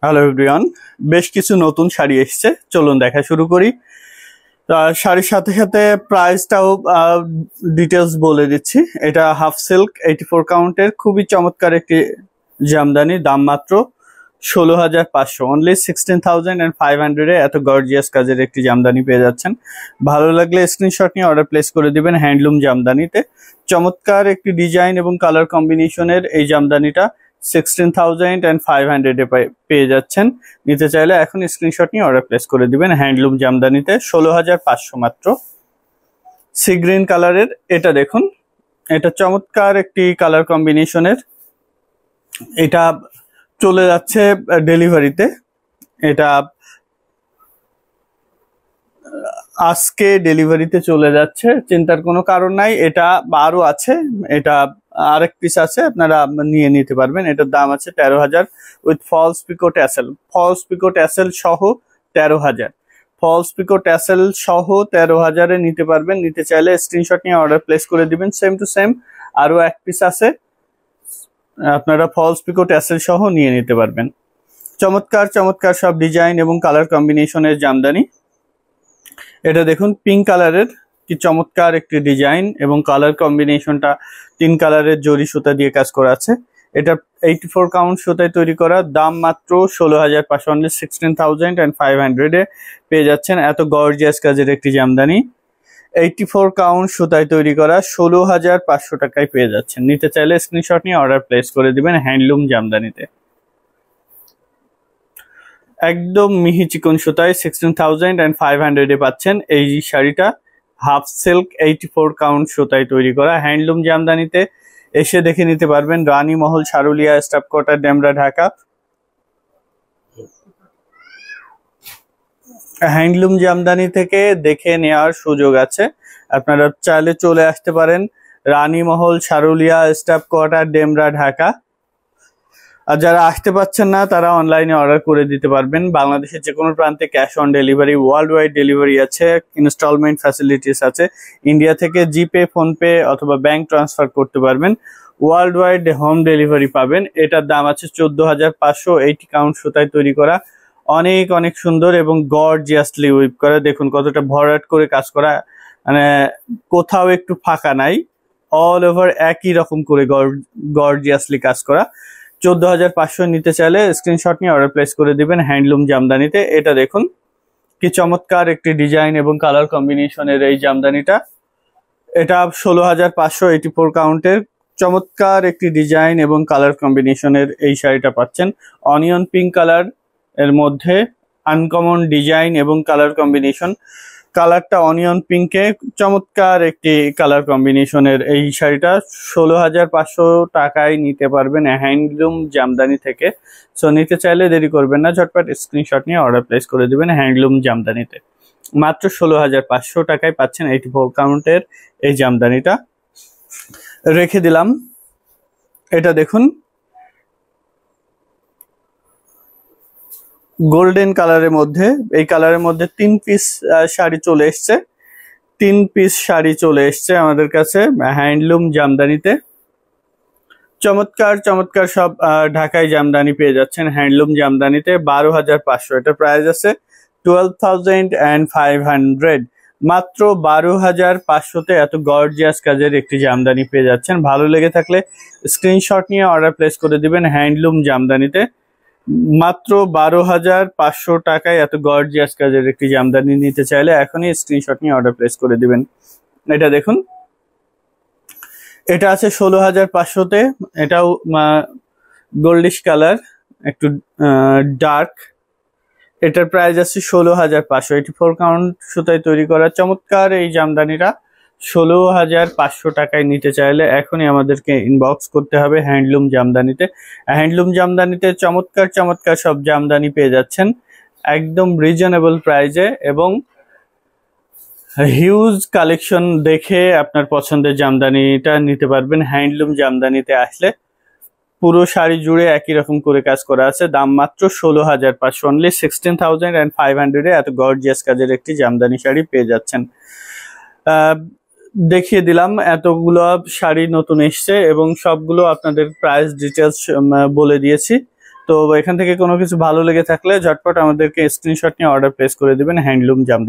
Hello everyone, বেশ কিছু নতুন শাড়ি এসেছে, চলুন দেখা শুরু করি। শাড়ির সাথে সাথে প্রাইসটাও ডিটেলস বলে দিচ্ছি। এটা হাফ সিল্ক 84 কাউন্টের খুবই চমৎকার একটি জামদানি, দাম মাত্র 16,500, অনলি 16,500 এত গর্জিয়াস কাজের একটি জামদানি পেয়ে যাচ্ছেন। ভালো লাগলে স্ক্রিনশট নিয়ে অর্ডার প্লেস করে দিবেন। হ্যান্ডলুম জামদানিতে চমৎকার একটি ডিজাইন এবং কালার কম্বিনেশনের এই জামদানিটা 16,500 পেয়ে যাচ্ছেন। নিতে চাইলে এখন স্ক্রিনশট নিয়ে অর্ডার প্লেস করে দিবেন। হ্যান্ডলুম জামদানিতে 16,500 মাত্র। সি গ্রিন কালারের এটা দেখুন, এটা চমৎকার একটি কালার কম্বিনেশনের। এটা চলে যাচ্ছে ডেলিভারিতে। এটা আজকে ডেলিভারিতে চলে যাচ্ছে, চিন্তার কোনো কারণ নাই। এটা আরো আছে, এটা আরেক পিস আছে, আপনারা নিয়ে নিতে পারবেন। এটার দাম আছে 13,000 with falls pico tassel. Falls pico tassel সহ 13,000। ফলস পিকো ট্যাসেল সহ 13,000-এ নিতে পারবেন। নিতে চাইলে স্ক্রিনশট নিয়ে অর্ডার প্লেস করে দিবেন। সেম টু সেম আরো এক পিস আছে, আপনারা ফলস পিকো ট্যাসেল সহ নিয়ে নিতে পারবেন। চমৎকার চমৎকার সব ডিজাইন এবং কালার কম্বিনেশনের জামদানি। এটা দেখুন পিঙ্ক কালারের, কি চমৎকার একটি ডিজাইন এবং কালার কম্বিনেশনটা 3 কালারের জরি সুতা দিয়ে কাজ করা আছে। এটা 84 কাউন্ট সুতায় তৈরি করা, দাম মাত্র 16,500, অনলি 16,500-এ পেয়ে যাচ্ছেন এত গর্জিয়াস কাজের একটি জামদানি। 84 কাউন্ট সুতায় তৈরি করা 16,500 টাকায় পেয়ে যাচ্ছেন। নিতে চাইলে স্ক্রিনশট নিয়ে অর্ডার প্লেস করে দিবেন। হ্যান্ডলুম জামদানিতে একদম মিহি চিকন সুতায় 16,500-এ পাচ্ছেন এই শাড়িটা। হাফ সিল্ক 84 কাউন্ট সুতায় তৈরি করা হ্যান্ডলুম জামদানিতে এসে দেখে নিতে পারবেন। রানী মহল, Sarulia, staff quarter, Demra, Dhaka. Handloom Jamdani থেকে দেখে নেওয়ার সুযোগ আছে, আপনারা চাইলে চলে আসতে পারেন রানী মহল, সারুলিয়া, স্টাফ কোয়ার্টার, ডেমরা, ঢাকা। আর যারা আসতে পারছেন না তারা অনলাইনে অর্ডার করে দিতে পারবেন। বাংলাদেশের যে কোনো প্রান্তে cash on delivery, world wide delivery আছে, ইনস্টলমেন্ট ফ্যাসিলিটিস আছে। ইন্ডিয়া থেকে জিপে, ফোনপে অথবা ব্যাংক ট্রান্সফার করতে পারবেন। ওয়ার্ল্ড ওয়াইড হোম ডেলিভারি পাবেন। এটার দাম আছে 14,500। 80 কাউন্ট সুতায় তৈরি করা, অনেক অনেক সুন্দর এবং গর্জিয়াসলি উইপ করা। দেখুন কতটা ভরাট করে কাজ করা, মানে কোথাও একটু ফাঁকা নাই, অল ওভার একই রকম করে গর্জিয়াসলি কাজ করা। 14,500 নিতে চাইলে স্ক্রিনশট নিয়ে অর্ডার প্লেস করে দিবেন। হ্যান্ডলুম জামদানিতে এটা দেখুন কি চমৎকার একটি ডিজাইন এবং কালার কম্বিনেশনের এই জামদানিটা। এটা 16,500 84 কাউন্টের চমৎকার একটি ডিজাইন এবং কালার কম্বিনেশনের এই শাড়িটা পাচ্ছেন। অনিয়ন পিঙ্ক কালার এর মধ্যে আনকমন ডিজাইন এবং কালার কম্বিনেশন। কালারটা অনিয়ন পিঙ্কে চমৎকার একটি কালার কম্বিনেশনের এই শাড়িটা 16,500 টাকায় নিতে পারবেন হ্যান্ডলুম জামদানি থেকে। সো নিতে চাইলে দেরি করবেন না, ঝটপট স্ক্রিনশট নিয়ে অর্ডার প্লেস করে দিবেন। হ্যান্ডলুম জামদানিতে মাত্র 16,500 টাকায় পাচ্ছেন 84 কাউন্টের এই জামদানিটা। রেখে দিলাম। এটা দেখুন গোল্ডেন কালারের মধ্যে, এই কালারের মধ্যে 3 পিস শাড়ি চলে এসছে। 3 পিস শাড়ি চলে এসছে আমাদের কাছে হ্যান্ডলুম জামদানিতে। চমৎকার চমৎকার সব ঢাকাই জামদানি পেয়ে যাচ্ছেন হ্যান্ডলুম জামদানিতে। 12,500, এটা প্রাইস আছে 12,500। মাত্র 12,500-তে এত গর্জিয়াস কাজের একটি জামদানি পেয়ে যাচ্ছেন। ভালো লেগে থাকলে স্ক্রিনশট নিয়ে অর্ডার প্লেস করে দিবেন। হ্যান্ডলুম জামদানিতে মাত্র 12,500 টাকায় এত গর্জিয়াস কাজের একটি জামদানি নিতে চাইলে এখনই স্ক্রিনশট নিয়ে অর্ডার প্লেস করে দিবেন। এটা দেখুন, এটা আছে 16,500-তে। এটাও গোল্ডিশ কালার, একটু ডার্ক। এটার প্রাইস আছে 16,500। 84 কাউন্ট সুতায় তৈরি করা চমৎকার এই জামদানিটা 16,500 টাকায় নিতে চাইলে এখনই আমাদেরকে ইনবক্স করতে হবে হ্যান্ডলুম জামদানিতে। হ্যান্ডলুম জামদানিতে চমৎকার চমৎকার সব জামদানি পেয়ে যাচ্ছেন একদম রিজনেবল প্রাইজে এবং হিউজ কালেকশন দেখে আপনার পছন্দের জামদানিটা নিতে পারবেন। হ্যান্ডলুম জামদানিতে আসলে পুরো শাড়ি জুড়ে একই রকম করে কাজ করা আছে। দাম মাত্র 16,500, অনলি 16,500-এ এত গর্জিয়াস কাজের একটি জামদানি শাড়ি পেয়ে যাচ্ছেন। দেখিয়ে দিলাম এতগুলো শাড়ি নতুন এসছে এবং সবগুলো আপনাদের প্রাইস ডিটেলস বলে দিয়েছি। তো তো এখান থেকে কোনো কিছু ভালো লেগে থাকলে ঝটপট আমাদেরকে স্ক্রিনশট নিয়ে অর্ডার প্লেস করে দিবেন হ্যান্ডলুম জামদানি।